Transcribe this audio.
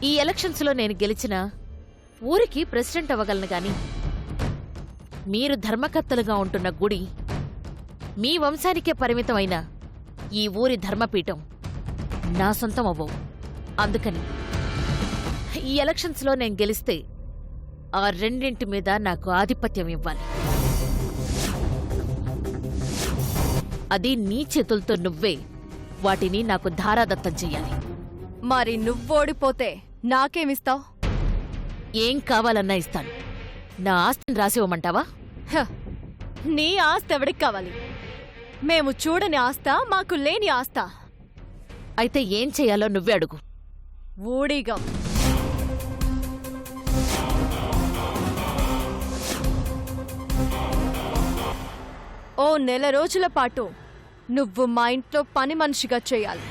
ఈ ఎలక్షన్స్లో నేను గెలిచినా ఊరికి ప్రెసిడెంట్ అవ్వగలను గాని మీరు ధర్మకర్తలుగా ఉంటున్న గుడి మీ వంశానికే పరిమితమైన ఈ ఊరి ధర్మపీఠం నా సొంతం అవ్వవు. అందుకని ఈ ఎలక్షన్స్లో నేను గెలిస్తే ఆ రెండింటి మీద నాకు ఆధిపత్యం ఇవ్వాలి. అది నీ చేతులతో నువ్వే వాటిని నాకు ధారాదత్తం చెయ్యాలి. మరి నువ్వోడిపోతే నాకేమిస్తావ్? ఏం కావాలన్నా ఇస్తాను. నా ఆస్తిని రాసివ్వమంటావా? నీ ఆస్తి ఎవడికి కావాలి? మేము చూడని ఆస్తా, మాకు లేని ఆస్తా? అయితే ఏం చెయ్యాలో నువ్వే అడుగు. ఊడిగా ఓ నెల రోజుల పాటు నువ్వు మా ఇంట్లో పని మనిషిగా చేయాలి.